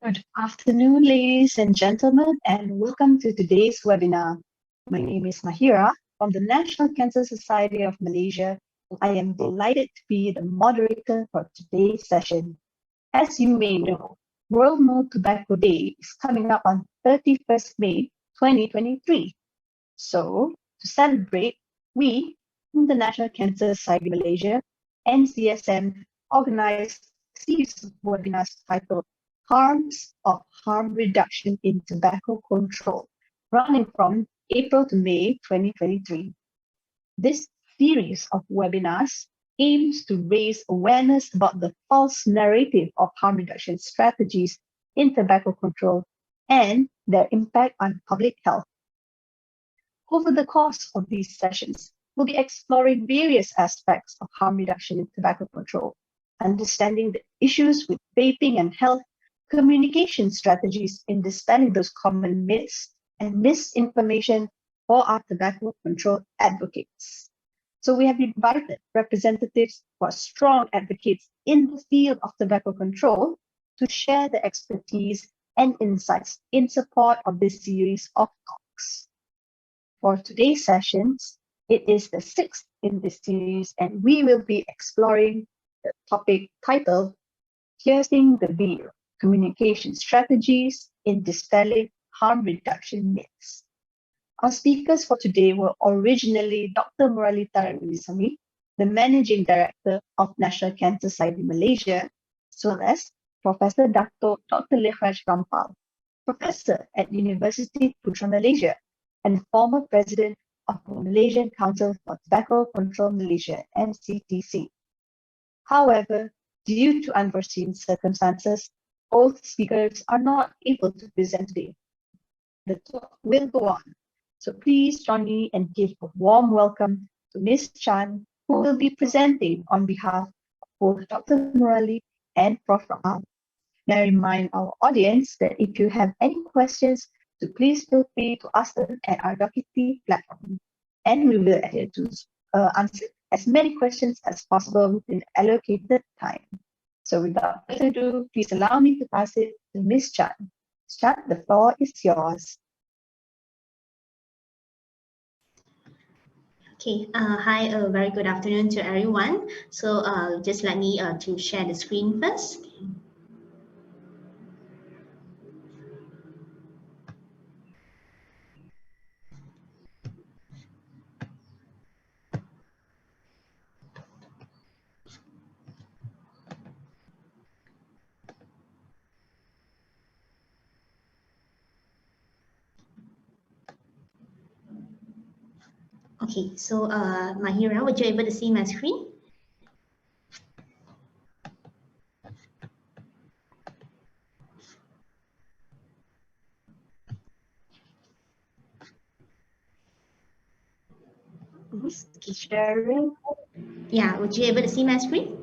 Good afternoon, ladies and gentlemen, and welcome to today's webinar. My name is Mahirah from the National Cancer Society of Malaysia. I am delighted to be the moderator for today's session. As you may know, World No Tobacco Day is coming up on 31st May 2023. So, to celebrate, we, from the National Cancer Society of Malaysia, NCSM, organized a series of webinars titled Harms of Harm Reduction in Tobacco Control, running from April to May 2023. This series of webinars aims to raise awareness about the false narrative of harm reduction strategies in tobacco control and their impact on public health. Over the course of these sessions, we'll be exploring various aspects of harm reduction in tobacco control, understanding the issues with vaping and health, communication strategies in dispelling those common myths and misinformation for our tobacco control advocates. So we have invited representatives who are strong advocates in the field of tobacco control to share their expertise and insights in support of this series of talks. For today's sessions, it is the 6th in this series, and we will be exploring the topic titled Piercing the Veil, Communication Strategies in Dispelling Harm Reduction Myths. Our speakers for today were originally Dr. Murallitharan Munisamy, the Managing Director of National Cancer Society Malaysia, as well as Professor Dr. Lekhraj Rampal, Professor at University Putra Malaysia, and former President of the Malaysian Council for Tobacco Control Malaysia, MCTC. However, due to unforeseen circumstances, both speakers are not able to present today. The talk will go on, so please join me and give a warm welcome to Ms. Chan, who will be presenting on behalf of both Dr. Murali and Prof. Rampal. May I remind our audience that if you have any questions, so please feel free to ask them at our Docuty platform, and we will adhere to answer as many questions as possible within the allocated time. So without further ado, please allow me to pass it to Ms. Chan. Ms. Chan, the floor is yours. Okay, hi, a very good afternoon to everyone. So just let me to share the screen first. Okay, so Mahirah, would you able to see my screen? Sharing. Yeah, would you able to see my screen?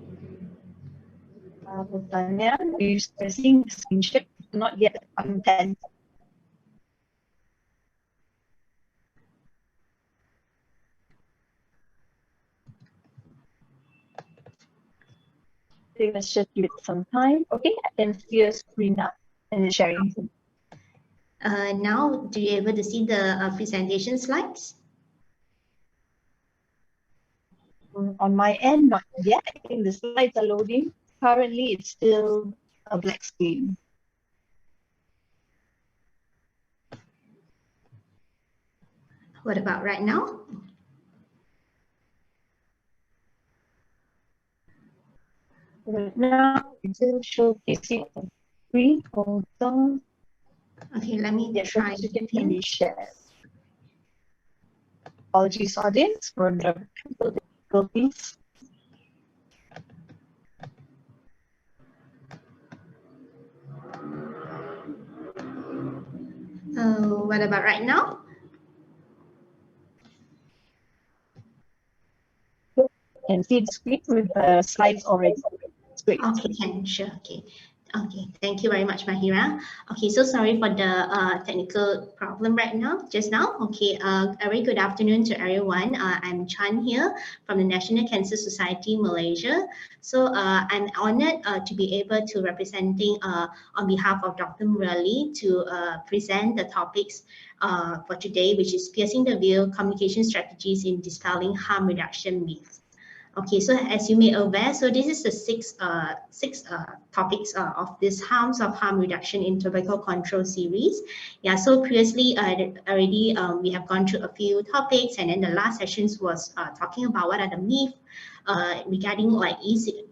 Tanya, you're pressing the screenshot, not yet content. Let's just give it some time. Okay, I can see your screen now and it's sharing. Now, do you able to see the presentation slides? On my end, not yet. I think the slides are loading. Currently, it's still a black screen. What about right now? Right now, it's still showcasing on screen. Hold on. Okay, let me try. It can be shared. Apologies, audience, for the difficulties. What about right now? And see the screen with the slides already. It's great. Okay, sure. Okay. Okay, thank you very much, Mahirah. Okay, so sorry for the technical problem right now, just now. Okay, a very good afternoon to everyone. I'm Chan here from the National Cancer Society, Malaysia. So I'm honored to be able to representing on behalf of Dr. Murali to present the topics for today, which is piercing the veil, communication strategies in dispelling harm reduction myths. Okay, so as you may aware, so this is the six topics of this harm reduction in tobacco control series. Yeah, so previously already we have gone through a few topics, and then the last sessions was talking about what are the myths regarding like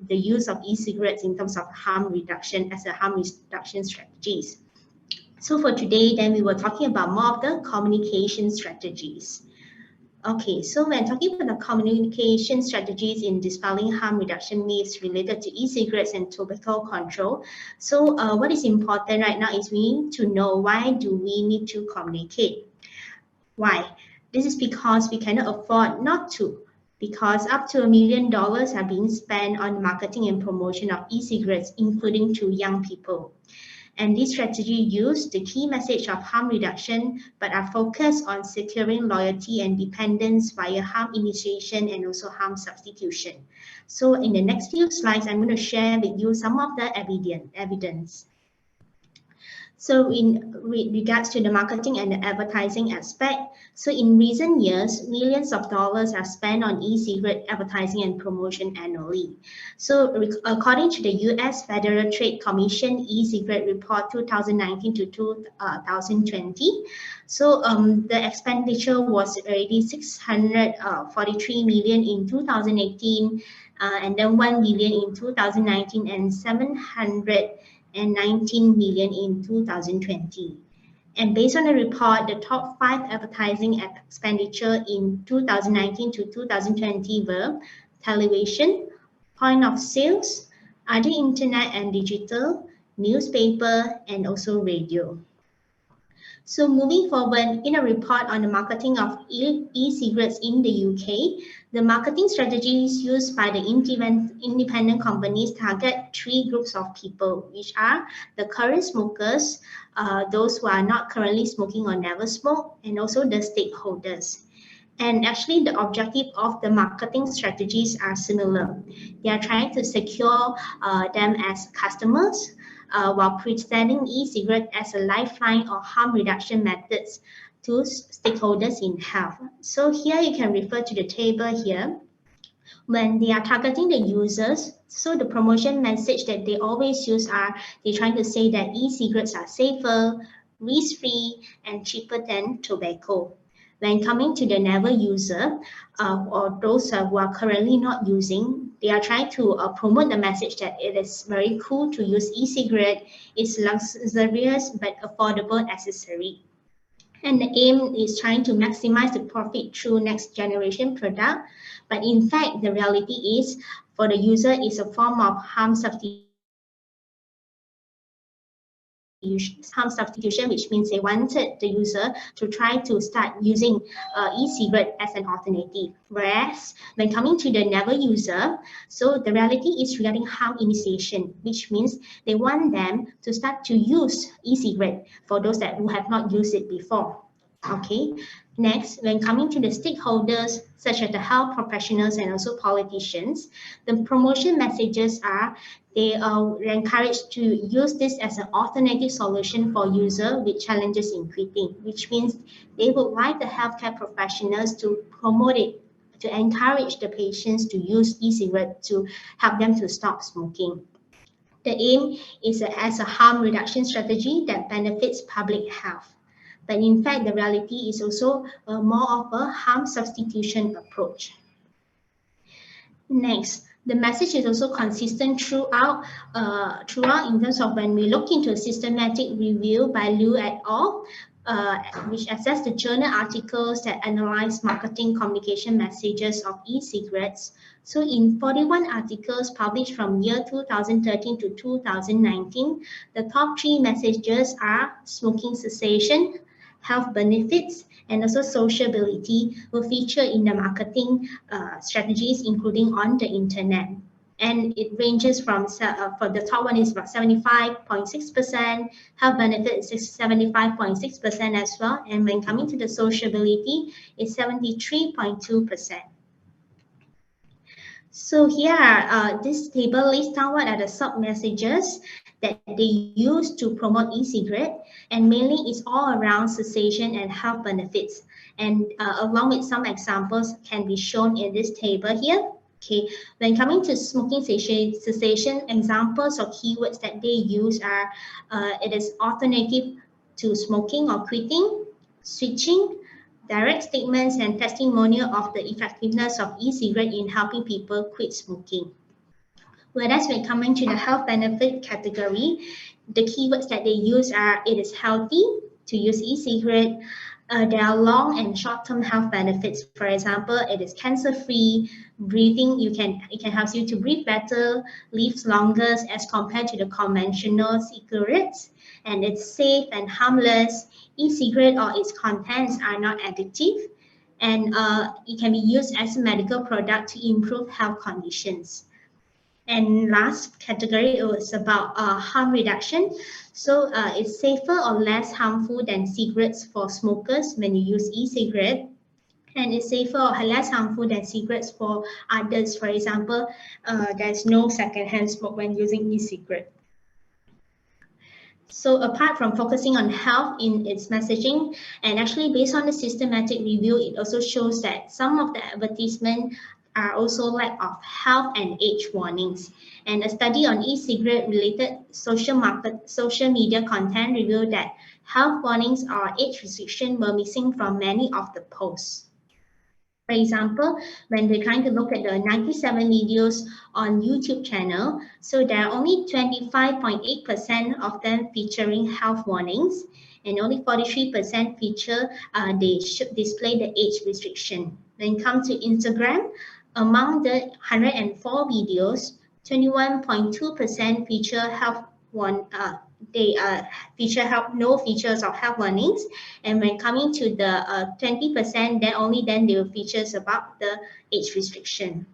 the use of e-cigarettes in terms of harm reduction as a harm reduction strategies. So for today, then we were talking about more of the communication strategies. Okay, so when talking about the communication strategies in dispelling harm reduction myths related to e-cigarettes and tobacco control, so what is important right now is we need to know why do we need to communicate. Why? This is because we cannot afford not to, because up to $1 million are being spent on marketing and promotion of e-cigarettes, including to young people. And this strategy used the key message of harm reduction, but are focused on securing loyalty and dependence via harm initiation and also harm substitution. So in the next few slides, I'm going to share with you some of the evidence. So in regards to the marketing and the advertising aspect, so in recent years, millions of dollars are spent on e-cigarette advertising and promotion annually. So according to the US Federal Trade Commission e-cigarette report 2019 to 2020, so the expenditure was already 643 million in 2018, and then 1 billion in 2019 and 719 million in 2020. And based on the report, the top 5 advertising expenditure in 2019 to 2020 were television, point of sales, other internet and digital, newspaper, and also radio. So moving forward, in a report on the marketing of e-cigarettes in the UK, the marketing strategies used by the independent companies target 3 groups of people, which are the current smokers, those who are not currently smoking or never smoked, and also the stakeholders. And actually, the objective of the marketing strategies are similar. They are trying to secure them as customers, while presenting e-cigarette as a lifeline or harm reduction methods to stakeholders in health. So here you can refer to the table here. When they are targeting the users, so the promotion message that they always use are, they're trying to say that e-cigarettes are safer, risk-free, and cheaper than tobacco. When coming to the never user, or those who are currently not using, they are trying to promote the message that it is very cool to use e-cigarette, it's luxurious but affordable accessory. And the aim is trying to maximize the profit through next generation product. But in fact, the reality is for the user is a form of harm substitution, which means they wanted the user to try to start using e-cigarette as an alternative. Whereas when coming to the never user, so the reality is regarding harm initiation, which means they want them to start to use e-cigarette for those that who have not used it before. Okay. Next, when coming to the stakeholders, such as the health professionals and also politicians, the promotion messages are they are encouraged to use this as an alternative solution for users with challenges in quitting, which means they would like the healthcare professionals to promote it, to encourage the patients to use e-cigarette to help them to stop smoking. The aim is as a harm reduction strategy that benefits public health. But in fact, the reality is also more of a harm substitution approach. Next, the message is also consistent throughout in terms of when we look into a systematic review by Liu et al., which assess the journal articles that analyze marketing communication messages of e-cigarettes. So in 41 articles published from year 2013 to 2019, the top 3 messages are smoking cessation, health benefits, and also sociability will feature in the marketing strategies, including on the internet. and it ranges from for the top one is about 75.6%, health benefit is 75.6% as well, and when coming to the sociability, it's 73.2%. So here, this table lists down what are the sub-messages that they use to promote e-cigarette, and mainly it's all around cessation and health benefits. And along with some examples can be shown in this table here. Okay, when coming to smoking cessation, examples or keywords that they use are it is alternative to smoking or quitting, switching, direct statements and testimonial of the effectiveness of e-cigarette in helping people quit smoking. Whereas when coming to the health benefit category, the keywords that they use are it is healthy to use e-cigarette. There are long and short-term health benefits. For example, it is cancer-free, breathing, it can help you to breathe better, live longer as compared to the conventional cigarettes, and it's safe and harmless. E-cigarette or its contents are not addictive, and it can be used as a medical product to improve health conditions. And last category is about harm reduction. So it's safer or less harmful than cigarettes for smokers when you use e-cigarette. And it's safer or less harmful than cigarettes for others. For example, there's no secondhand smoke when using e-cigarette. So apart from focusing on health in its messaging, and actually based on the systematic review, it also shows that some of the advertisements are also lack of health and age warnings. And a study on e-cigarette related social media content revealed that health warnings or age restriction were missing from many of the posts. For example, when we're trying to look at the 97 videos on YouTube channel, so there are only 25.8% of them featuring health warnings, and only 43% feature they should display the age restriction. When it comes to Instagram, among the 104 videos, 21.2% feature health no features of health warnings, and when coming to the 20%, then they will features about the age restriction.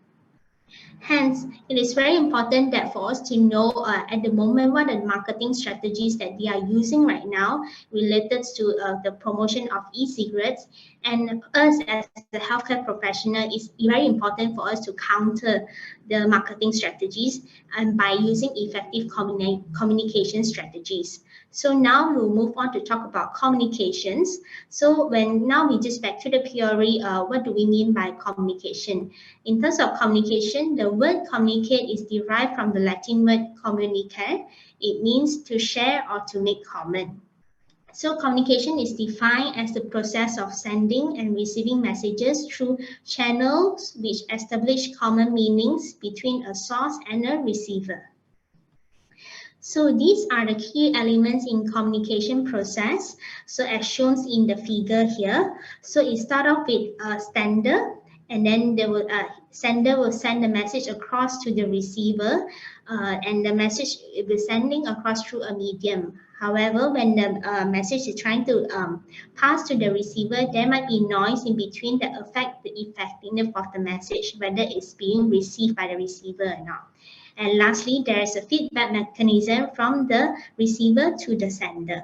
Hence, it is very important that for us to know at the moment what are the marketing strategies that they are using right now related to the promotion of e-cigarettes. And us as the healthcare professional, is very important for us to counter the marketing strategies and by using effective communication strategies. So now we'll move on to talk about communications. So now we just back to the theory, what do we mean by communication? In terms of communication, the word communicate is derived from the Latin word communicare. It means to share or to make common. So communication is defined as the process of sending and receiving messages through channels which establish common meanings between a source and a receiver. So these are the key elements in communication process. So as shown in the figure here, so it starts off with a sender, and then sender will send the message across to the receiver, and the message will be sending across through a medium. However, when the message is trying to pass to the receiver, there might be noise in between that affect the effectiveness of the message, whether it's being received by the receiver or not. And lastly, there is a feedback mechanism from the receiver to the sender.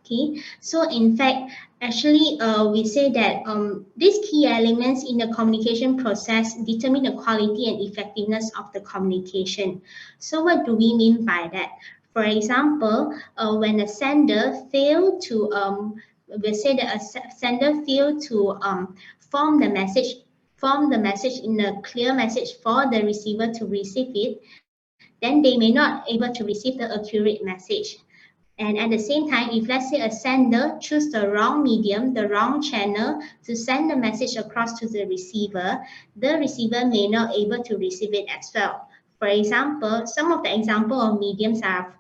Okay, so in fact, actually, we say that these key elements in the communication process determine the quality and effectiveness of the communication. So what do we mean by that? For example, when a sender failed to, we say that a sender failed to form the message in a clear message for the receiver to receive it, then they may not able to receive the accurate message. And at the same time, if let's say a sender choose the wrong medium, the wrong channel to send the message across to the receiver may not able to receive it as well. For example, some of the example of mediums are,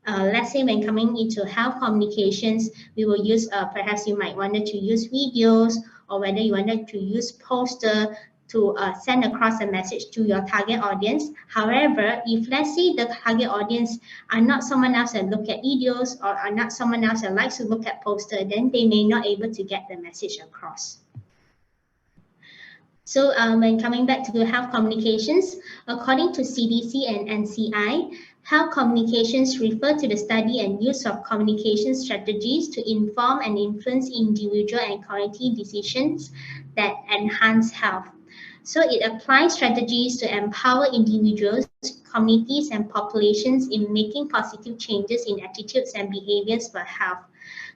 let's say when coming into health communications, we will use, perhaps you might wanted to use videos, or whether you wanted to use poster to send across a message to your target audience. However, if let's say the target audience are not someone else that look at videos, or are not someone else that likes to look at poster, then they may not able to get the message across. So when coming back to health communications, according to CDC and NCI, health communications refer to the study and use of communication strategies to inform and influence individual and community decisions that enhance health. So it applies strategies to empower individuals, communities, and populations in making positive changes in attitudes and behaviors for health.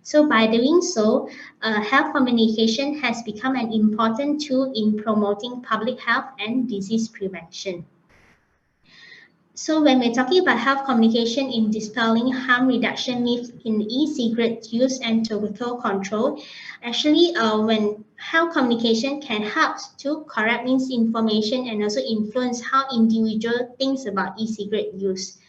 So by doing so, health communication has become an important tool in promoting public health and disease prevention. So when we're talking about health communication in dispelling harm reduction myths in e-cigarette use and tobacco control, actually when health communication can help to correct misinformation and also influence how individual thinks about e-cigarette use.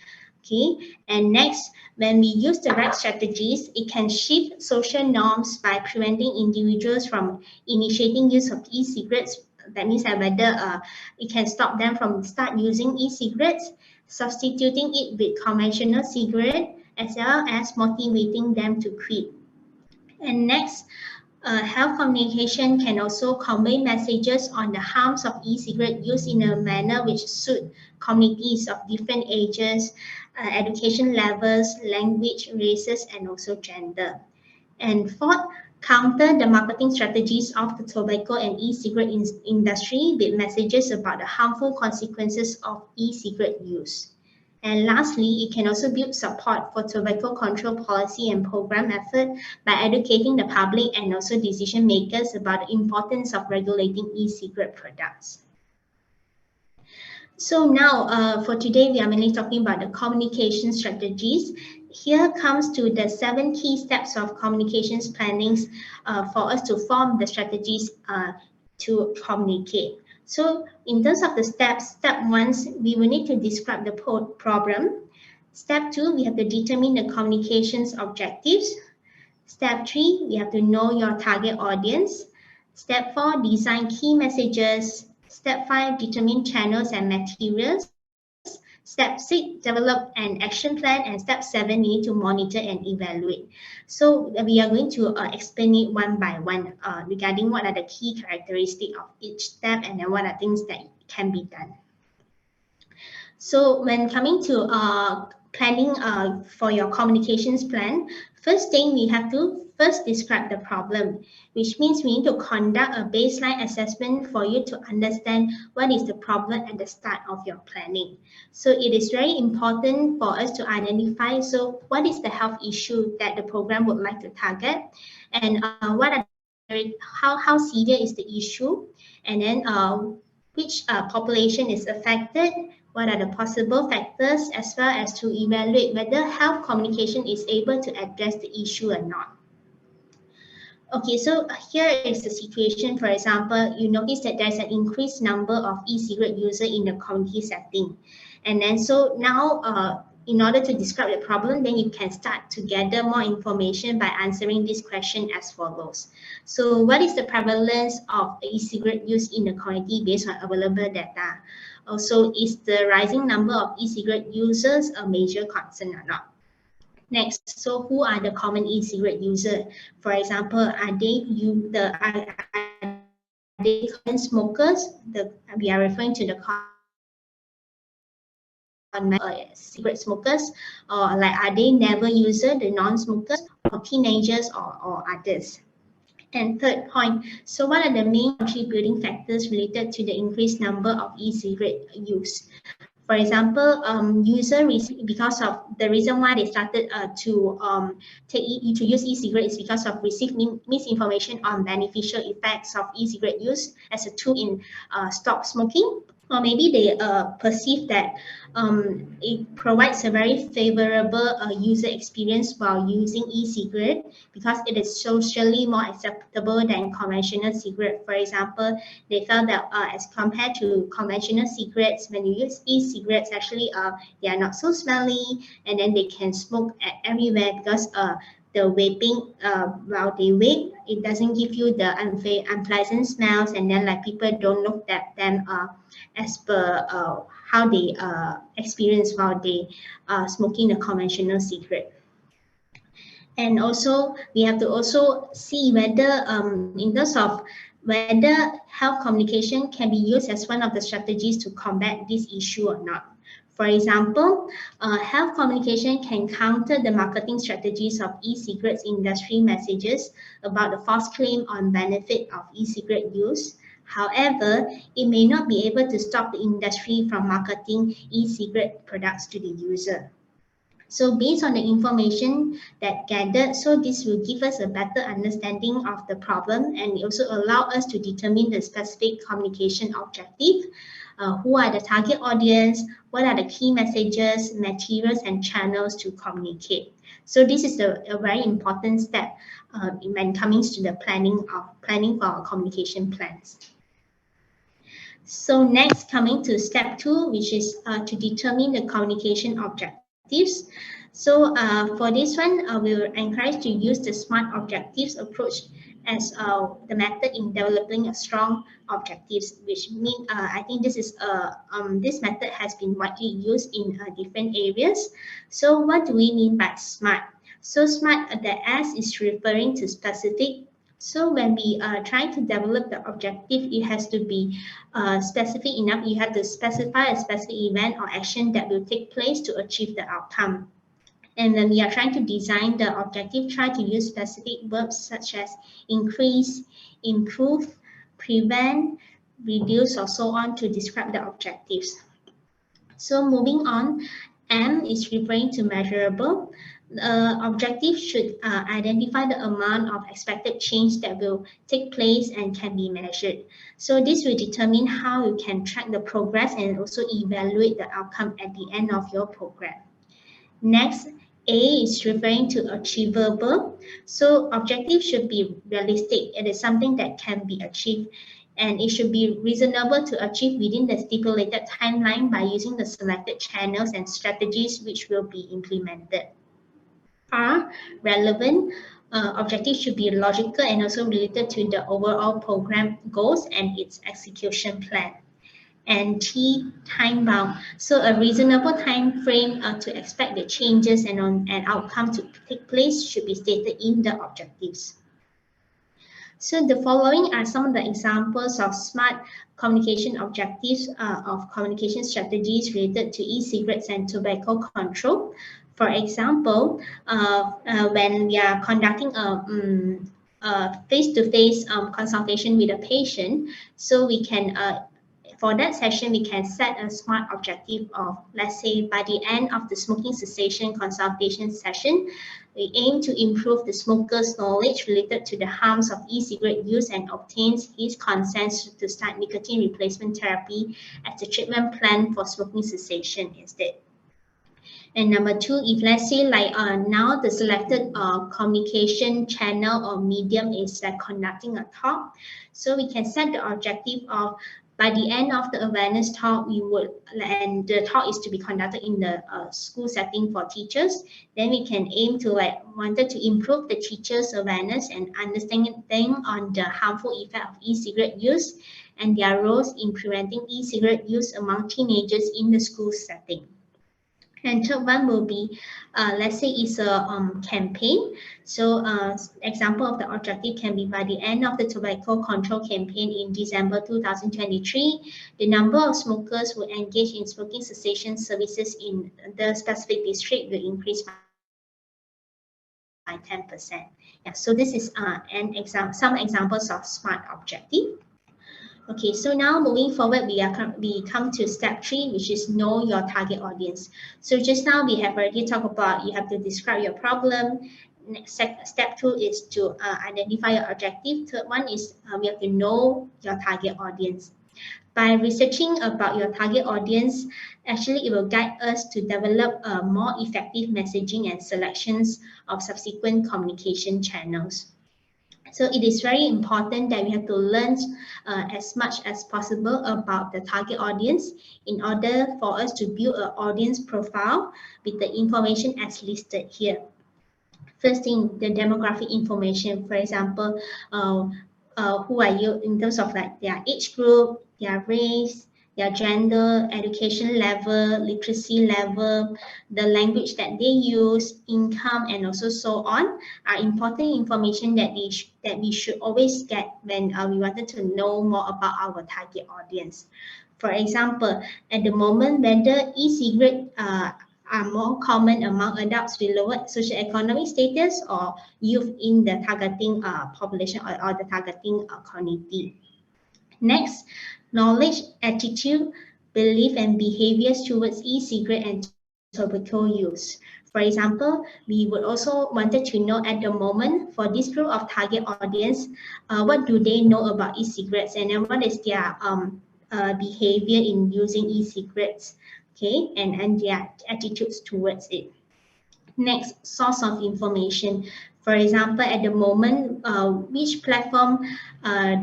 Okay, and next, when we use the right strategies, it can shift social norms by preventing individuals from initiating use of e-cigarettes. That means that whether it can stop them from start using e-cigarettes, substituting it with conventional cigarette, as well as motivating them to quit. And next, health communication can also convey messages on the harms of e-cigarette use in a manner which suit communities of different ages, education levels, language, races, and also gender. And fourth, counter the marketing strategies of the tobacco and e-cigarette industry with messages about the harmful consequences of e-cigarette use. And lastly, it can also build support for tobacco control policy and program effort by educating the public and also decision makers about the importance of regulating e-cigarette products. So now for today, we are mainly talking about the communication strategies. Here comes to the 7 key steps of communications plannings for us to form the strategies to communicate. So in terms of the steps, step 1, we will need to describe the problem. Step 2, we have to determine the communications objectives. Step 3, we have to know your target audience. Step 4, design key messages. Step 5, determine channels and materials. Step 6, develop an action plan. And step 7, we need to monitor and evaluate. So we are going to explain it one by one regarding what are the key characteristics of each step and then what are things that can be done. So when coming to planning for your communications plan, first thing we have to first describe the problem, which means we need to conduct a baseline assessment for you to understand what is the problem at the start of your planning. So it is very important for us to identify, so what is the health issue that the program would like to target, and what are how severe is the issue, and then which population is affected, what are the possible factors, as well as to evaluate whether health communication is able to address the issue or not. Okay, so here is the situation. For example, you notice that there's an increased number of e-cigarette users in the community setting. And then so now, in order to describe the problem, then you can start to gather more information by answering this question as follows. So what is the prevalence of e-cigarette use in the community based on available data? Also, is the rising number of e-cigarette users a major concern or not? Next, so who are the common e-cigarette users? For example, are they common smokers? We are referring to the cigarette smokers, or like are they never users, the non-smokers, or teenagers, or others? And third point, so what are the main contributing factors related to the increased number of e-cigarette use? For example, because of the reason why they started to use e-cigarette is because of receiving misinformation on beneficial effects of e-cigarette use as a tool in stop smoking. Or maybe they perceive that it provides a very favorable user experience while using e-cigarette because it is socially more acceptable than conventional cigarette. For example, they felt that as compared to conventional cigarettes, when you use e-cigarettes, actually they are not so smelly, and then they can smoke everywhere because the vaping, while they vape, it doesn't give you the unpleasant smells, and then like people don't look at them as per how they experience while they smoking a conventional cigarette. And also we have to also see whether in terms of whether health communication can be used as one of the strategies to combat this issue or not. For example, health communication can counter the marketing strategies of e-cigarettes industry messages about the false claim on benefit of e-cigarette use. However, it may not be able to stop the industry from marketing e-cigarette products to the user. So based on the information that gathered, so this will give us a better understanding of the problem, and also allow us to determine the specific communication objective, who are the target audience, what are the key messages, materials, and channels to communicate. So this is a very important step when it comes to the planning for our communication plans. So next, coming to step 2, which is to determine the communication objectives. So for this one, we will encourage to use the SMART objectives approach as the method in developing a strong objectives, which mean I think this is this method has been widely used in different areas. So what do we mean by SMART? So SMART, the S is referring to specific. So when we try to develop the objective, it has to be specific enough. You have to specify a specific event or action that will take place to achieve the outcome. And when we are trying to design the objective, try to use specific verbs such as increase, improve, prevent, reduce, or so on to describe the objectives. So moving on, M is referring to measurable. The objective should identify the amount of expected change that will take place and can be measured. So this will determine how you can track the progress and also evaluate the outcome at the end of your program. Next, A is referring to achievable. So objective should be realistic. It is something that can be achieved, and it should be reasonable to achieve within the stipulated timeline by using the selected channels and strategies which will be implemented. R, relevant. Objectives should be logical and also related to the overall program goals and its execution plan. And T, time bound. So a reasonable time frame to expect the changes and outcome to take place should be stated in the objectives. So the following are some of the examples of SMART communication objectives of communication strategies related to e-cigarettes and tobacco control. For example, when we are conducting a face-to-face consultation with a patient, so we can for that session, we can set a SMART objective of, let's say, by the end of the smoking cessation consultation session, we aim to improve the smoker's knowledge related to the harms of e-cigarette use and obtains his consent to start nicotine replacement therapy as a treatment plan for smoking cessation instead. And number 2, if let's say like now the selected communication channel or medium is like conducting a talk, so we can set the objective of by the end of the awareness talk, and the talk is to be conducted in the school setting for teachers, then we can aim to wanted to improve the teachers' awareness and understanding on the harmful effect of e-cigarette use and their roles in preventing e-cigarette use among teenagers in the school setting. And third one will be, let's say it's a campaign. So example of the objective can be by the end of the tobacco control campaign in December 2023, the number of smokers who engage in smoking cessation services in the specific district will increase by 10%. Yeah, so this is some examples of SMART objective. Okay, so now moving forward, we come to step 3, which is know your target audience. So just now we have already talked about you have to describe your problem. Step 2 is to identify your objective. Third one is we have to know your target audience. By researching about your target audience, actually it will guide us to develop a more effective messaging and selections of subsequent communication channels. So it is very important that we have to learn as much as possible about the target audience in order for us to build an audience profile with the information as listed here. First thing, the demographic information, for example, who are you in terms of like their age group, their race, their gender, education level, literacy level, the language that they use, income, and also so on are important information that we should always get when we wanted to know more about our target audience. For example, at the moment, whether e-cigarette are more common among adults with lower socioeconomic status or youth in the targeting population or the targeting community. Next, knowledge, attitude, belief, and behaviors towards e-cigarette and tobacco use. For example, we would also wanted to know at the moment for this group of target audience, what do they know about e-cigarettes, and then what is their behavior in using e-cigarettes, okay, and their attitudes towards it. Next, source of information. For example, at the moment, which platform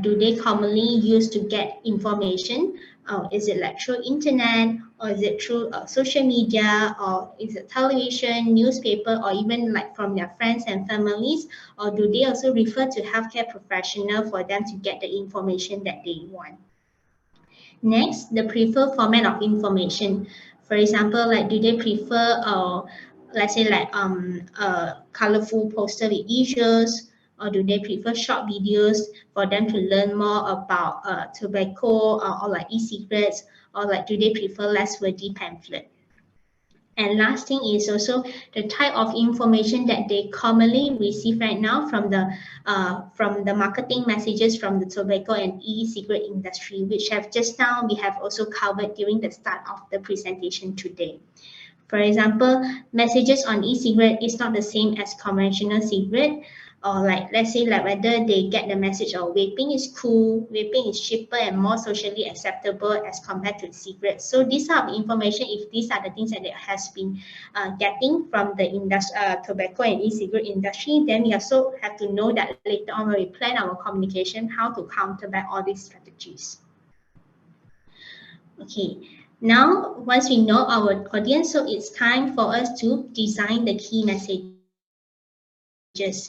do they commonly use to get information? Is it like through internet, or is it through social media, or is it television, newspaper, or even like from their friends and families? Or do they also refer to healthcare professional for them to get the information that they want? Next, the preferred format of information. For example, like do they prefer, let's say like a colorful poster with visuals, or do they prefer short videos for them to learn more about tobacco or like e-cigarettes, or like do they prefer less wordy pamphlet? And last thing is also the type of information that they commonly receive right now from the marketing messages from the tobacco and e-cigarette industry, which have just now we have also covered during the start of the presentation today. For example, messages on e-cigarette is not the same as conventional cigarette, or like let's say like whether they get the message of vaping is cool, vaping is cheaper and more socially acceptable as compared to cigarettes. So these are the information, if these are the things that it has been getting from the tobacco and e-cigarette industry, then we also have to know that later on when we plan our communication, how to counterback all these strategies. Okay. Now, once we know our audience, so it's time for us to design the key messages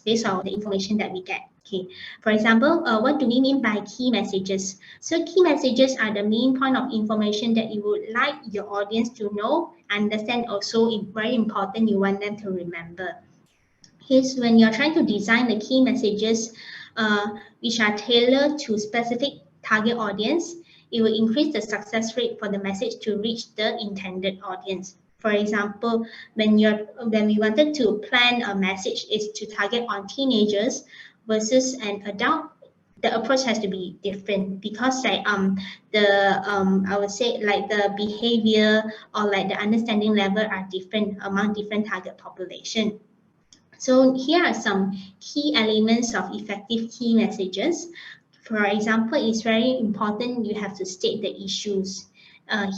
based on the information that we get. Okay, for example, what do we mean by key messages? So key messages are the main point of information that you would like your audience to know, understand, also very important, you want them to remember. Here's when you're trying to design the key messages which are tailored to specific target audience, it will increase the success rate for the message to reach the intended audience. For example, when we wanted to plan a message is to target on teenagers versus an adult, the approach has to be different, because like I would say like the behavior or like the understanding level are different among different target population. So here are some key elements of effective key messages. For example, it's very important you have to state the issues.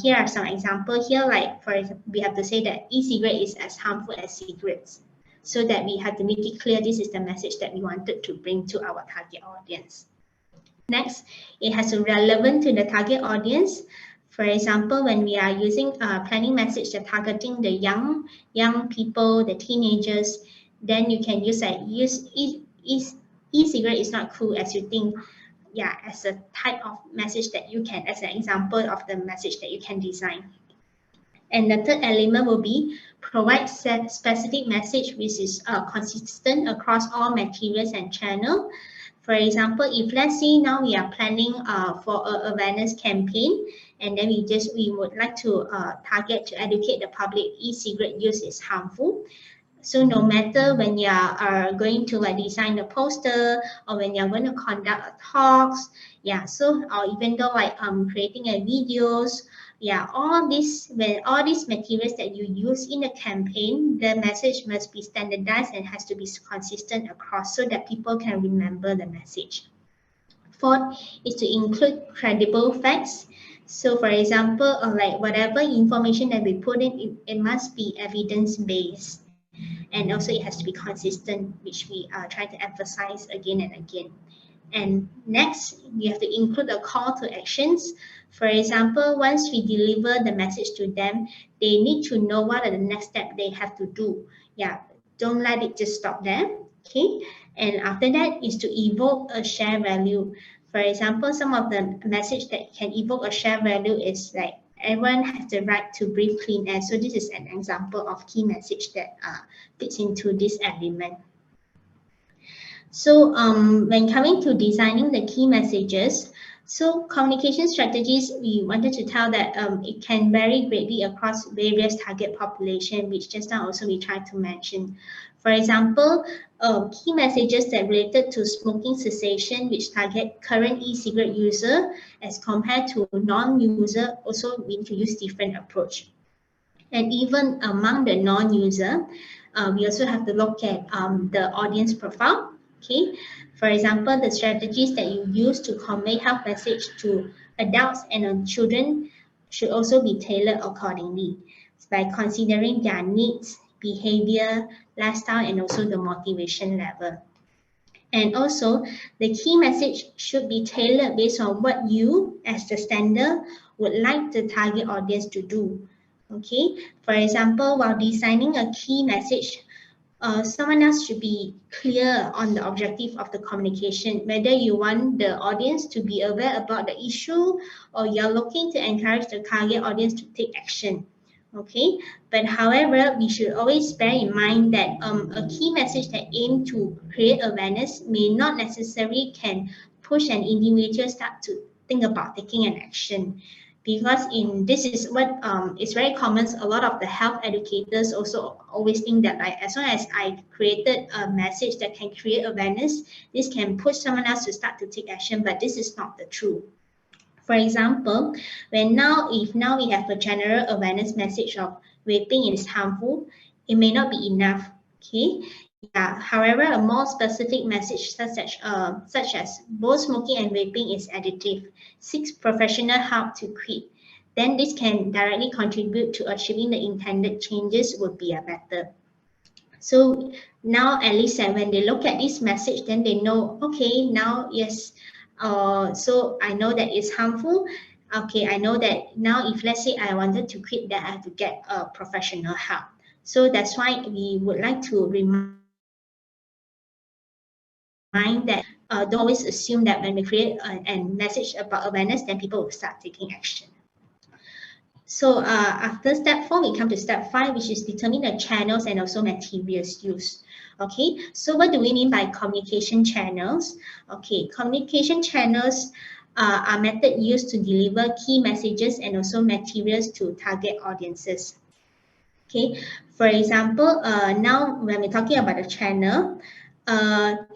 Here are some examples here, like for example, we have to say that e-cigarette is as harmful as cigarettes, so that we have to make it clear this is the message that we wanted to bring to our target audience. Next, it has to be relevant to the target audience. For example, when we are using planning message that targeting the young people, the teenagers, then you can use e-cigarette is not cool as you think. Yeah, as a type of message that you can, as an example of the message that you can design. And the third element will be provide specific message which is consistent across all materials and channel. For example, if let's say now we are planning for an awareness campaign, and then we would like to target to educate the public e-cigarette use is harmful. So no matter when you are going to like design the poster, or when you're going to conduct a talks, yeah, so or even though like creating a videos, yeah, all these materials that you use in a campaign, the message must be standardized and has to be consistent across so that people can remember the message. Fourth is to include credible facts. So for example, like whatever information that we put in, it must be evidence-based. And also it has to be consistent, which we are trying to emphasize again and again. And next, we have to include a call to actions. For example, once we deliver the message to them, they need to know what are the next steps they have to do. Yeah, don't let it just stop there. Okay, and after that is to evoke a shared value. For example, some of the message that can evoke a shared value is like everyone has the right to breathe clean air. So this is an example of key message that fits into this element. So when coming to designing the key messages, so communication strategies, we wanted to tell that it can vary greatly across various target population, which just now also we tried to mention. For example, key messages that related to smoking cessation, which target current e-cigarette user as compared to non-user, also we need to use different approach. And even among the non-user, we also have to look at the audience profile. Okay, for example, the strategies that you use to convey health message to adults and children should also be tailored accordingly by considering their needs, behavior, lifestyle, and also the motivation level. And also, the key message should be tailored based on what you, as the sender, would like the target audience to do. Okay, for example, while designing a key message, someone else should be clear on the objective of the communication, whether you want the audience to be aware about the issue or you're looking to encourage the target audience to take action. Okay, but however, we should always bear in mind that a key message that aims to create awareness may not necessarily can push an individual start to think about taking an action, because in this is what is very common. A lot of the health educators also always think that like, as long as I created a message that can create awareness, this can push someone else to start to take action, but this is not the truth. For example, if now we have a general awareness message of vaping is harmful, it may not be enough. Okay. Yeah. However, a more specific message such as both smoking and vaping is addictive, seeks professional help to quit, then this can directly contribute to achieving the intended changes would be a better. So now at least when they look at this message, then they know, okay, now yes, so I know that it's harmful. Okay, I know that now if let's say I wanted to quit, then I have to get a professional help. So that's why we would like to remind that don't always assume that when we create a message about awareness, then people will start taking action. So after step 4, we come to step 5, which is determine the channels and also materials used. Okay, so what do we mean by communication channels? Okay, communication channels are method used to deliver key messages and also materials to target audiences. Okay, for example, now when we're talking about a channel, there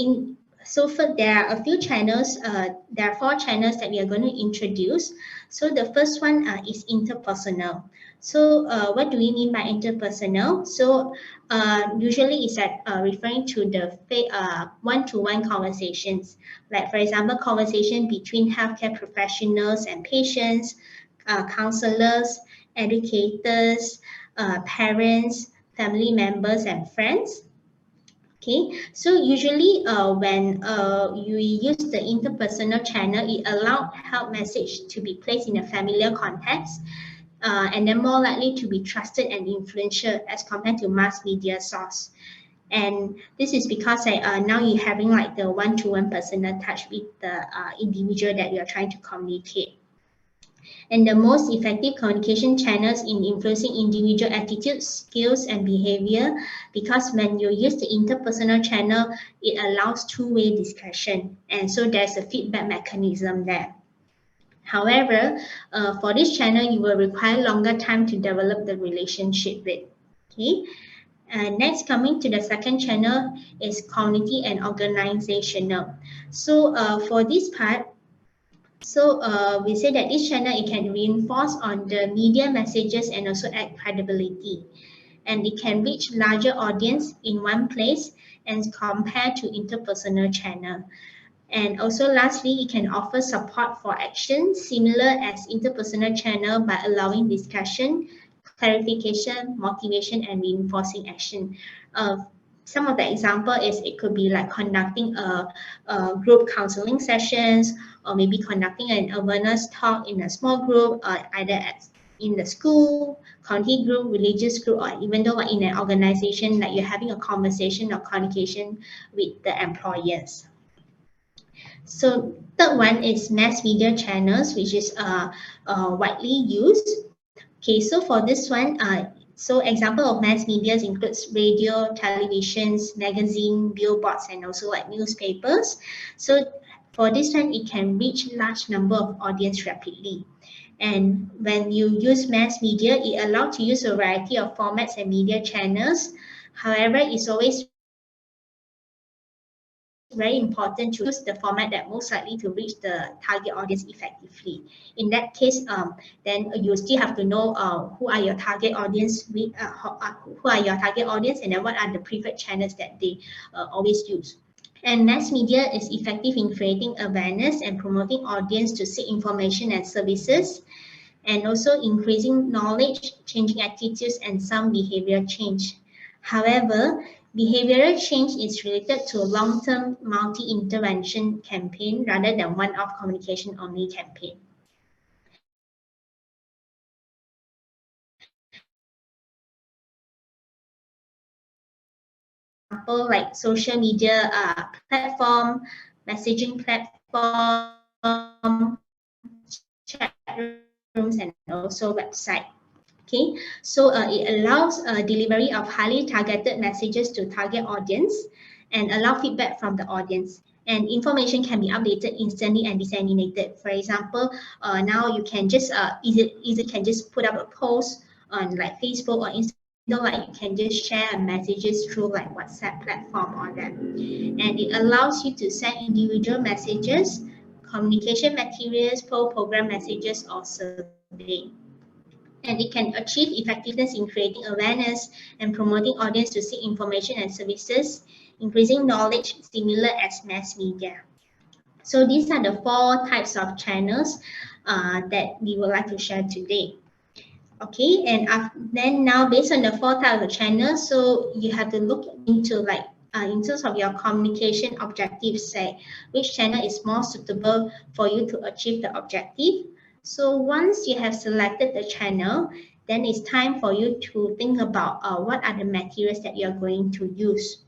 are a few channels. There are 4 channels that we are going to introduce. So the first one is interpersonal. So what do we mean by interpersonal? So usually it's referring to the one-to-one conversations. Like for example, conversation between healthcare professionals and patients, counselors, educators, parents, family members, and friends. Okay, so usually when you use the interpersonal channel, it allows help message to be placed in a familiar context and then more likely to be trusted and influential as compared to mass media source. And this is because now you're having like the one-to-one personal touch with the individual that you are trying to communicate. And the most effective communication channels in influencing individual attitudes, skills, and behavior, because when you use the interpersonal channel, it allows two-way discussion. And so there's a feedback mechanism there. However, for this channel, you will require longer time to develop the relationship with. Okay. Next, coming to the second channel is community and organizational. So for this part, we say that this channel, it can reinforce on the media messages and also add credibility. And it can reach larger audience in one place and compared to interpersonal channel. And also lastly, it can offer support for action similar as interpersonal channel by allowing discussion, clarification, motivation, and reinforcing action. Some of the example is it could be like conducting a group counseling sessions, or maybe conducting an awareness talk in a small group, either in the school, community group, religious group, or even though in an organization, like you're having a conversation or communication with the employers. So third one is mass media channels, which is widely used. Okay, so for this one, so example of mass media includes radio, televisions, magazine, billboards, and also like newspapers. So for this one, it can reach large number of audience rapidly. And when you use mass media, it allows to use a variety of formats and media channels. However, it's always very important to choose the format that most likely to reach the target audience effectively. In that case, then you still have to know who are your target audience, who are your target audience, and then what are the preferred channels that they always use. And mass media is effective in creating awareness and promoting audience to seek information and services, and also increasing knowledge, changing attitudes, and some behavior change. However, behavioral change is related to a long-term multi-intervention campaign rather than one-off communication-only campaign. Example like social media platform, messaging platform, chat rooms, and also website. Okay, so it allows delivery of highly targeted messages to target audience and allow feedback from the audience. And information can be updated instantly and disseminated. For example, now you can just easily can just put up a post on like Facebook or Instagram, like you can just share messages through like WhatsApp platform or that. And it allows you to send individual messages, communication materials, program messages, or survey. And it can achieve effectiveness in creating awareness and promoting audience to seek information and services, increasing knowledge similar as mass media. So these are the 4 types of channels that we would like to share today. Okay, and then now based on the 4 types of channels, so you have to look into like in terms of your communication objectives, say which channel is more suitable for you to achieve the objective. So once you have selected the channel, then it's time for you to think about what are the materials that you're going to use.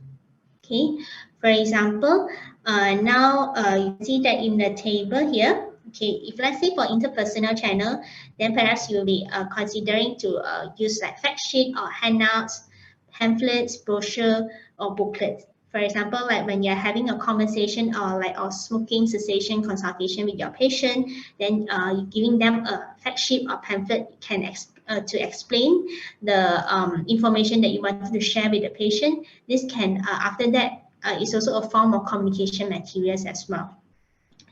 Okay, for example, now you see that in the table here. Okay, if let's say for interpersonal channel, then perhaps you'll be considering to use like fact sheet or handouts, pamphlets, brochure, or booklets. For example, like when you're having a conversation or smoking cessation consultation with your patient, then you're giving them a fact sheet or pamphlet to explain the information that you wanted to share with the patient. This can, after that, is also a form of communication materials as well.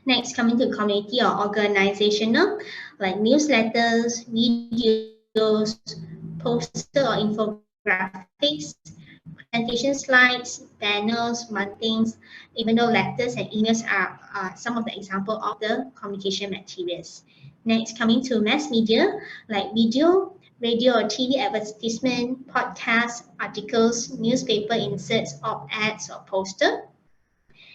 Next, coming to community or organizational, like newsletters, videos, poster or infographics, presentation slides, banners, markings, even though letters and emails are some of the example of the communication materials. Next, coming to mass media, like video, radio or TV advertisement, podcasts, articles, newspaper inserts, or ads or poster.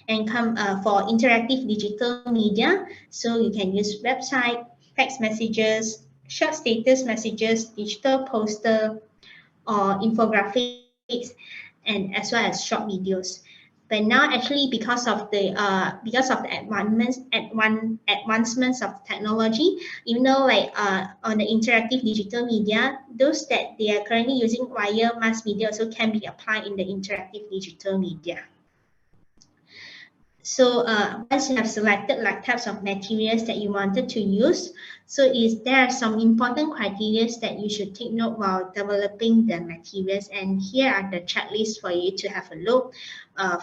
And come for interactive digital media, so you can use website, text messages, short status messages, digital poster, or infographics, and as well as short videos. But now, actually, because of the advancements of technology, even though like on the interactive digital media, those that they are currently using via mass media also can be applied in the interactive digital media. So once you have selected like types of materials that you wanted to use, so there are some important criteria that you should take note while developing the materials, and here are the checklists for you to have a look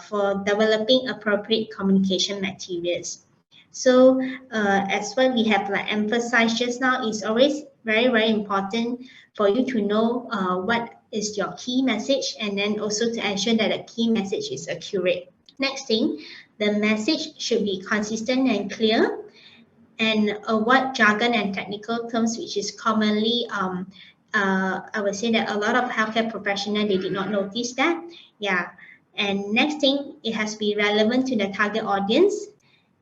for developing appropriate communication materials. So as what we have like emphasized just now, it's always very important for you to know what is your key message, and then also to ensure that the key message is accurate. Next thing, the message should be consistent and clear, and avoid jargon and technical terms, which is commonly, I would say that a lot of healthcare professionals, they did not notice that. Yeah. And next thing, it has to be relevant to the target audience,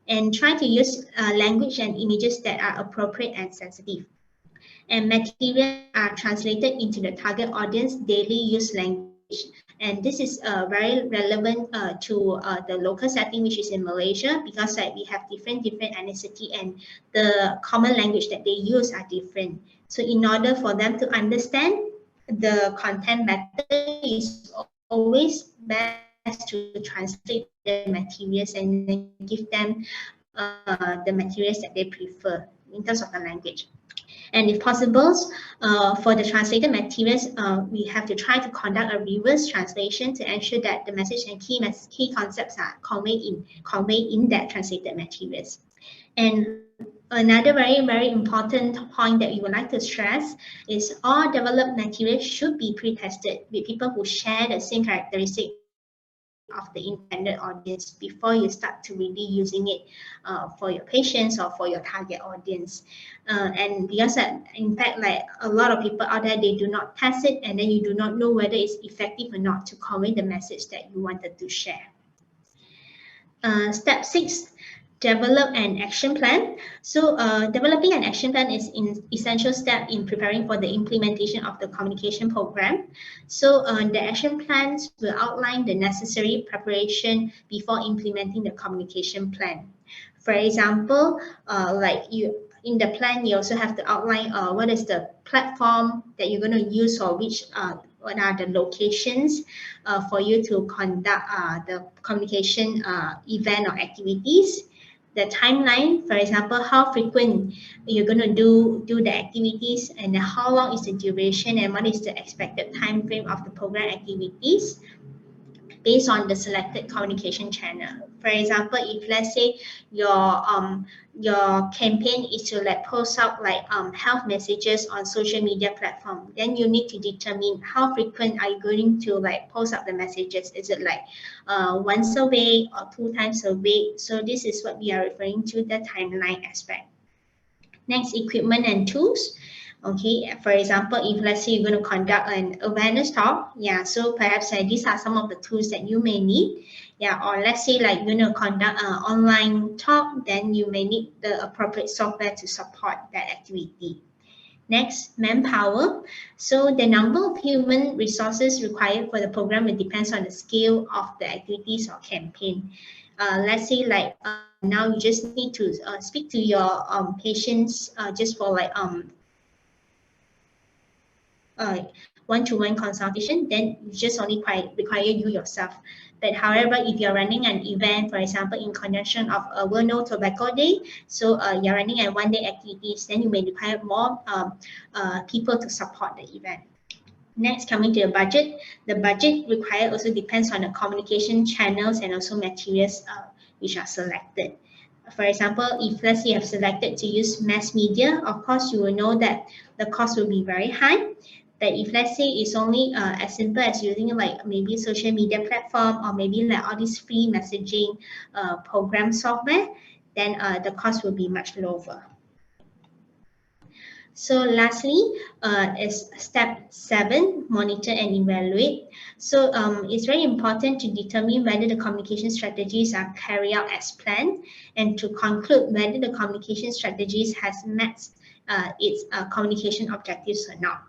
and try to use language and images that are appropriate and sensitive. And materials are translated into the target audience daily use language, And this is very relevant to the local setting, which is in Malaysia, because we have different ethnicity and the common language that they use are different. So in order for them to understand the content better, it's always best to translate the materials and then give them the materials that they prefer in terms of the language. And if possible, for the translated materials, we have to try to conduct a reverse translation to ensure that the message and key concepts are conveyed in that translated materials. And another very important point that we would like to stress is all developed materials should be pre-tested with people who share the same characteristic of the intended audience before you start to really using it for your patients or for your target audience. And because in fact, like a lot of people out there, they do not test it, and then you do not know whether it's effective or not to convey the message that you wanted to share. Step 6, develop an action plan. So developing an action plan is an essential step in preparing for the implementation of the communication program. So the action plans will outline the necessary preparation before implementing the communication plan. For example, in the plan, you also have to outline what is the platform that you're going to use, or what are the locations for you to conduct the communication event or activities. The timeline, for example, how frequent you're going to do the activities, and how long is the duration, and what is the expected time frame of the program activities based on the selected communication channel. For example, if let's say your campaign is to post out health messages on social media platform, then you need to determine how frequent are you going to post up the messages. Is it once a week or 2 times a week? So this is what we are referring to, the timeline aspect. Next, equipment and tools. Okay, for example, if let's say you're going to conduct an awareness talk, so perhaps these are some of the tools that you may need. Or let's say you're going to conduct an online talk, then you may need the appropriate software to support that activity. Next, manpower. So the number of human resources required for the program will depends on the scale of the activities or campaign. Let's say now you just need to speak to your patients just for one-to-one consultation, then you just only require you yourself. But however, if you're running an event, for example, in conjunction of a World No Tobacco Day, so you're running a one-day activities, then you may require more people to support the event. Next, coming to the budget. The budget required also depends on the communication channels and also materials which are selected. For example, if let's say you have selected to use mass media, of course you will know that the cost will be very high. But if let's say it's only as simple as using maybe social media platform, or maybe all these free messaging program software, then the cost will be much lower. So lastly is step 7, monitor and evaluate. So it's very important to determine whether the communication strategies are carried out as planned, and to conclude whether the communication strategies has met its communication objectives or not.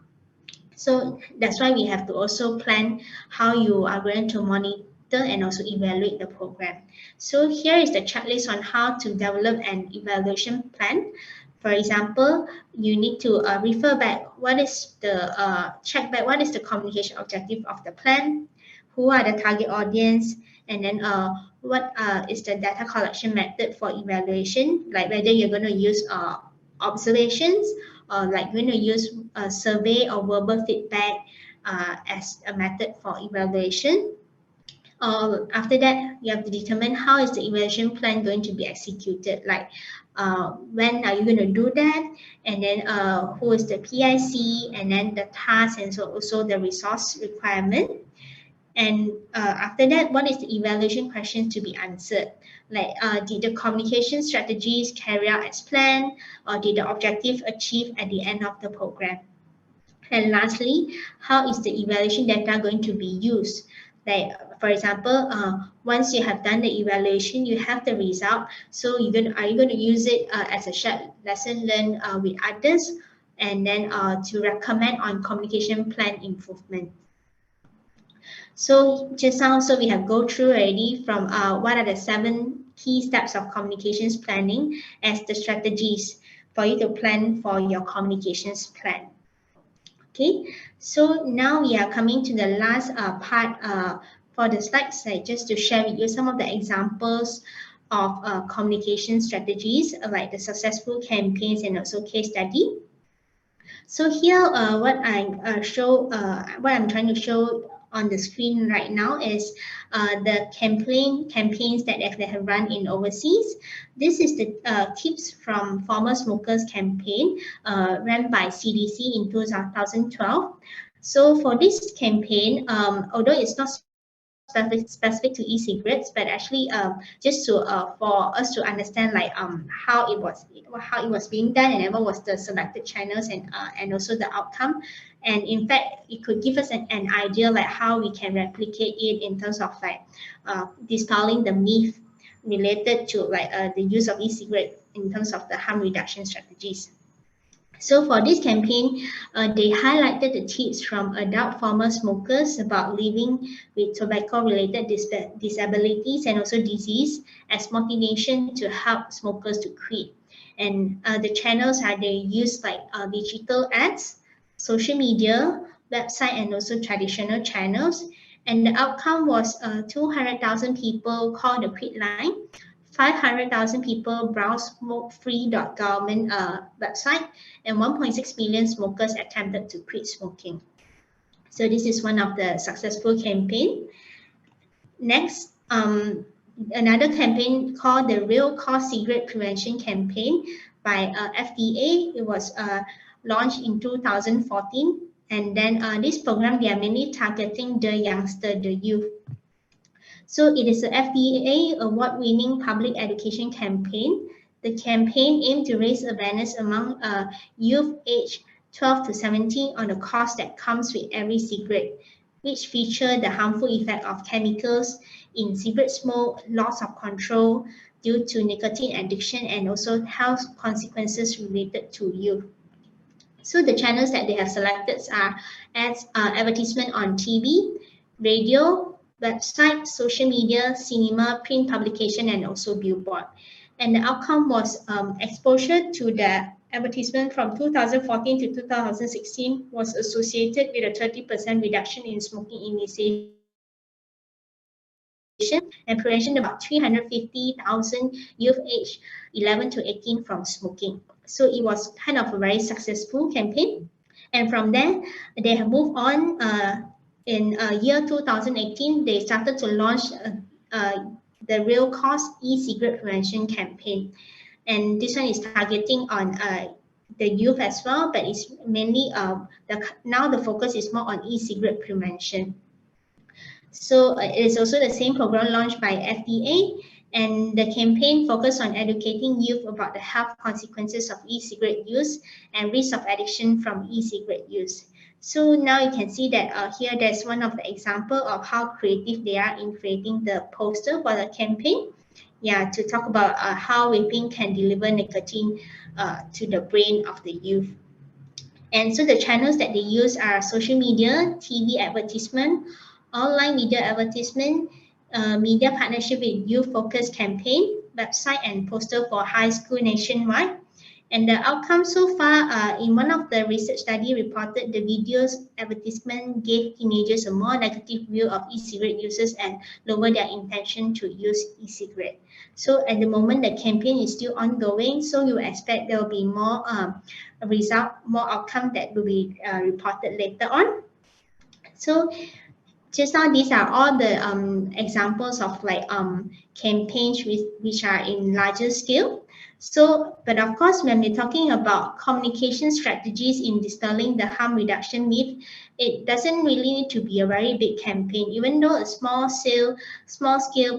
So that's why we have to also plan how you are going to monitor and also evaluate the program. So here is the checklist on how to develop an evaluation plan. For example, you need to refer back what is the check back what is the communication objective of the plan, who are the target audience, and then what is the data collection method for evaluation, like whether you're going to use observations, or going to use a survey or verbal feedback as a method for evaluation. After that, you have to determine how is the evaluation plan going to be executed, when are you going to do that, and then who is the PIC, and then the task, and so also the resource requirement. And after that, what is the evaluation question to be answered? Did the communication strategies carry out as planned, or did the objective achieved at the end of the program? And lastly, how is the evaluation data going to be used? For example, once you have done the evaluation, you have the result. So are you going to use it as a shared lesson learned with others, and then to recommend on communication plan improvement? So just now, so we have go through already from what are the 7 key steps of communications planning as the strategies for you to plan for your communications plan. Okay, so now we are coming to the last part for the slides, just to share with you some of the examples of communication strategies, like the successful campaigns and also case study. So here, what I'm trying to show on the screen right now is the campaigns that they have run in overseas. This is the tips from former smokers campaign run by CDC in 2012. So for this campaign, although it's not specific to e-cigarettes, but actually just to for us to understand like how it was being done and what was the selected channels and also the outcome. And in fact, it could give us an idea like how we can replicate it in terms of like dispelling the myth related to like the use of e-cigarette in terms of the harm reduction strategies. So for this campaign, they highlighted the tips from adult former smokers about living with tobacco-related disabilities and also disease as motivation to help smokers to quit. And the channels are they use like digital ads, social media, website, and also traditional channels. And the outcome was 200,000 people called the quit line. 500,000 people browse smokefree.government website, and 1.6 million smokers attempted to quit smoking. So this is one of the successful campaign. Next, another campaign called the Real Cost Cigarette Prevention Campaign by FDA. It was launched in 2014. And then this program, they are mainly targeting the youngster, the youth. So it is a FDA award-winning public education campaign. The campaign aimed to raise awareness among youth aged 12 to 17 on the cost that comes with every cigarette, which feature the harmful effect of chemicals in cigarette smoke, loss of control due to nicotine addiction, and also health consequences related to youth. So the channels that they have selected are ads, advertisement on TV, radio, website, social media, cinema, print publication, and also billboard. And the outcome was exposure to the advertisement from 2014 to 2016 was associated with a 30% reduction in smoking initiation and prevention about 350,000 youth aged 11 to 18 from smoking. So it was kind of a very successful campaign. And from there, they have moved on. In year 2018, they started to launch the Real Cost e-cigarette prevention campaign. And this one is targeting on the youth as well, but it's mainly now the focus is more on e-cigarette prevention. So it is also the same program launched by FDA, and the campaign focused on educating youth about the health consequences of e-cigarette use and risk of addiction from e-cigarette use. So now you can see that here there's one of the example of how creative they are in creating the poster for the campaign. Yeah, to talk about how vaping can deliver nicotine to the brain of the youth. And so the channels that they use are social media, TV advertisement, online media advertisement, media partnership with youth-focused campaign, website and poster for high school nationwide. And the outcome so far, in one of the research study reported the video's advertisement gave teenagers a more negative view of e-cigarette users and lower their intention to use e-cigarette. So at the moment, the campaign is still ongoing, so you expect there will be more result, more outcome that will be reported later on. So just now, these are all the examples of like campaigns which are in larger scale. So, but of course, when we're talking about communication strategies in dispelling the harm reduction myth, it doesn't really need to be a very big campaign. Even though a small scale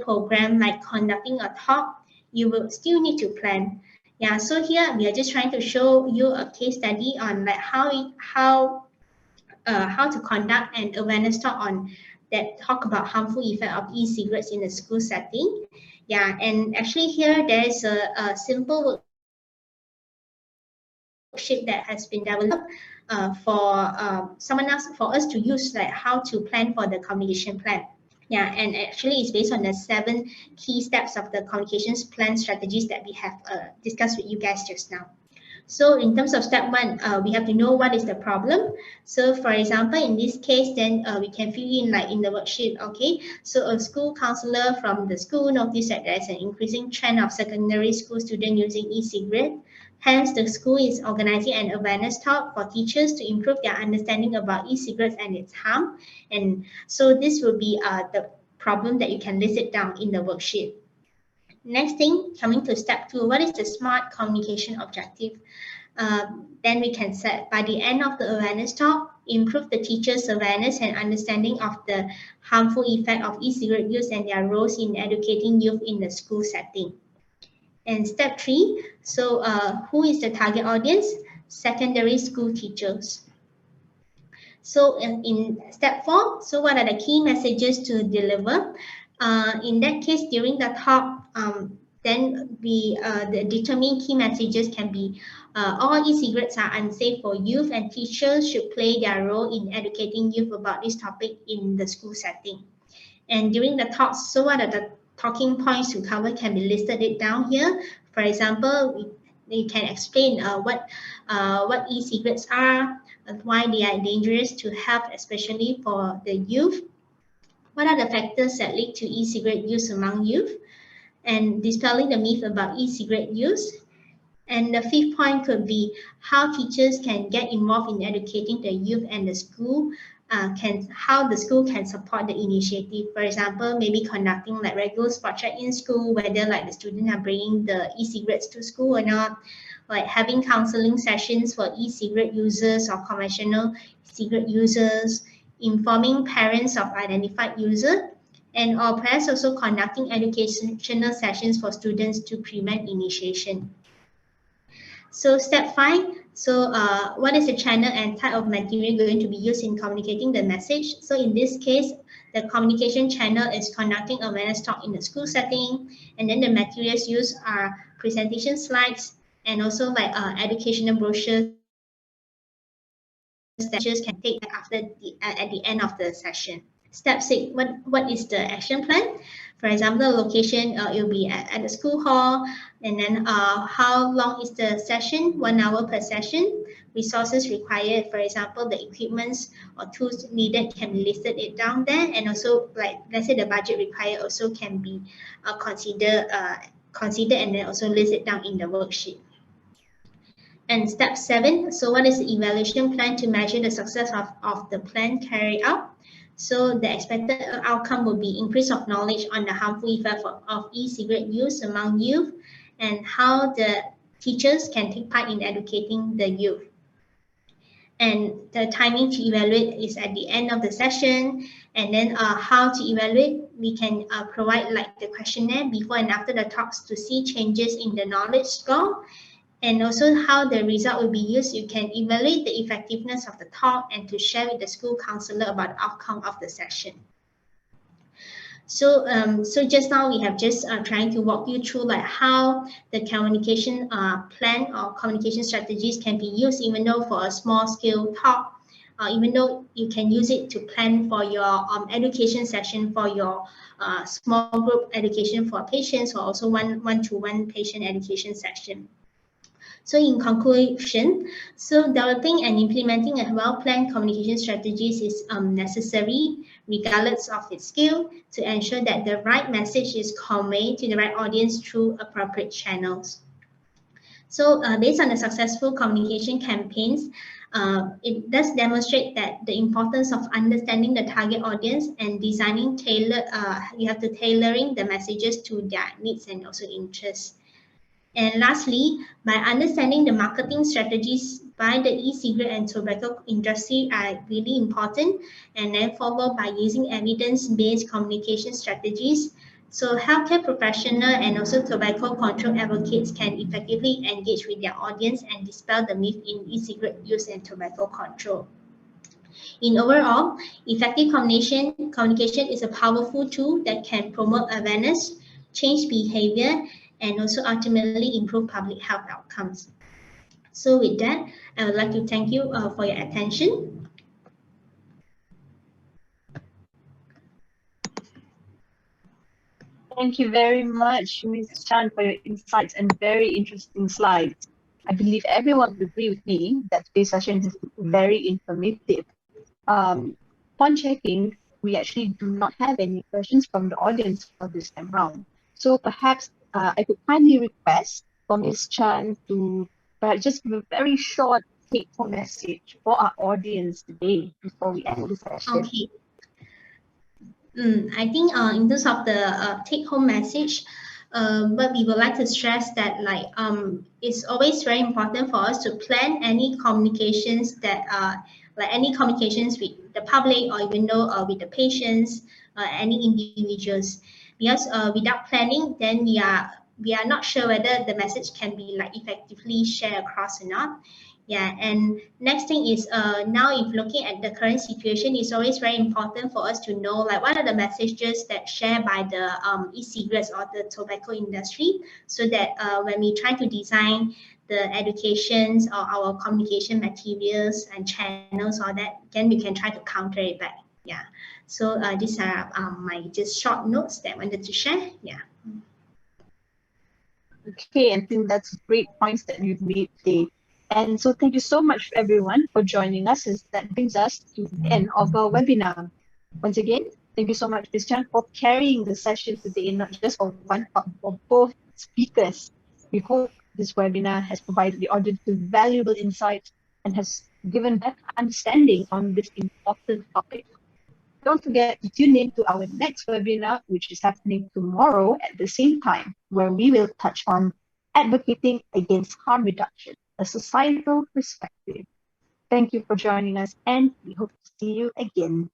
program like conducting a talk, you will still need to plan. Yeah, so here we are just trying to show you a case study on like how to conduct an awareness talk on that talk about harmful effect of e-cigarettes in a school setting. Yeah, and actually here there is a simple worksheet worksheet that has been developed for for us to use, like how to plan for the communication plan. Yeah, and actually it's based on the 7 key steps of the communications plan strategies that we have discussed with you guys just now. So in terms of step 1, we have to know what is the problem. So for example, in this case, then we can fill in like in the worksheet, okay? So a school counselor from the school noticed that there is an increasing trend of secondary school students using e-cigarette. Hence, the school is organizing an awareness talk for teachers to improve their understanding about e-cigarettes and its harm. And so this will be the problem that you can list it down in the worksheet. Next thing, coming to step 2, what is the smart communication objective? Then we can set by the end of the awareness talk, improve the teacher's awareness and understanding of the harmful effect of e-cigarette use and their roles in educating youth in the school setting. And step 3, so who is the target audience? Secondary school teachers. So in step 4, so what are the key messages to deliver? In that case, during the talk, then the determined key messages can be all e-cigarettes are unsafe for youth and teachers should play their role in educating youth about this topic in the school setting. And during the talks, so what are the talking points to cover can be listed it down here. For example, we can explain what e-cigarettes are, why they are dangerous to health, especially for the youth. What are the factors that lead to e-cigarette use among youth? And dispelling the myth about e-cigarette use. And the 5th point could be how teachers can get involved in educating the youth and the school, how the school can support the initiative. For example, maybe conducting like regular spot check in school, whether like the students are bringing the e-cigarettes to school or not, like having counseling sessions for e-cigarette users or conventional cigarette users, informing parents of identified users, and or perhaps also conducting educational sessions for students to prevent initiation. So step 5, so what is the channel and type of material going to be used in communicating the message? So in this case, the communication channel is conducting awareness talk in the school setting, and then the materials used are presentation slides and also like educational brochures that teachers can take after at the end of the session. Step 6, what is the action plan? For example, the location, it will be at the school hall, and then how long is the session? 1 hour per session. Resources required, for example, the equipments or tools needed can be listed it down there, and also like let's say the budget required also can be considered and then also list it down in the worksheet. And step 7, so what is the evaluation plan to measure the success of the plan carried out? So the expected outcome will be increase of knowledge on the harmful effect of e-cigarette use among youth and how the teachers can take part in educating the youth. And the timing to evaluate is at the end of the session. And then how to evaluate, we can provide like the questionnaire before and after the talks to see changes in the knowledge score. And also how the result will be used. You can evaluate the effectiveness of the talk and to share with the school counselor about the outcome of the session. So, so just now we have just trying to walk you through like how the communication plan or communication strategies can be used, even though for a small scale talk, even though you can use it to plan for your education session for your small group education for patients or also one-to-one patient education session. So in conclusion, so developing and implementing a well-planned communication strategies is necessary, regardless of its scale, to ensure that the right message is conveyed to the right audience through appropriate channels. So based on the successful communication campaigns, it does demonstrate that the importance of understanding the target audience and designing you have to tailoring the messages to their needs and also interests. And lastly, by understanding the marketing strategies by the e-cigarette and tobacco industry are really important, and then followed by using evidence-based communication strategies. So healthcare professionals and also tobacco control advocates can effectively engage with their audience and dispel the myth in e-cigarette use and tobacco control. In overall, effective communication is a powerful tool that can promote awareness, change behavior, and also ultimately improve public health outcomes. So with that, I would like to thank you for your attention. Thank you very much, Ms. Chan, for your insights and very interesting slides. I believe everyone would agree with me that today's session is very informative. Upon checking, we actually do not have any questions from the audience for this time round. So perhaps I could kindly request for Ms. Chan to perhaps just give a very short take-home message for our audience today before we end the session. Okay. I think in terms of the take-home message, but we would like to stress that it's always very important for us to plan any communications that like any communications with the public or even though with the patients, any individuals, because without planning, then we are not sure whether the message can be like effectively shared across or not. Yeah, and next thing is now if looking at the current situation, it's always very important for us to know like what are the messages that shared by the e-cigarettes or the tobacco industry, so that when we try to design the educations or our communication materials and channels, all that, then we can try to counter it back. Yeah. So these are my just short notes that I wanted to share. Yeah. Okay, I think that's great points that you've made today. And so thank you so much everyone for joining us, as that brings us to the end of our webinar. Once again, thank you so much, Christian, for carrying the session today, not just for one, but for both speakers. We hope this webinar has provided the audience with valuable insights and has given better understanding on this important topic. Don't forget to tune in to our next webinar, which is happening tomorrow at the same time, where we will touch on advocating against harm reduction, a societal perspective. Thank you for joining us, and we hope to see you again.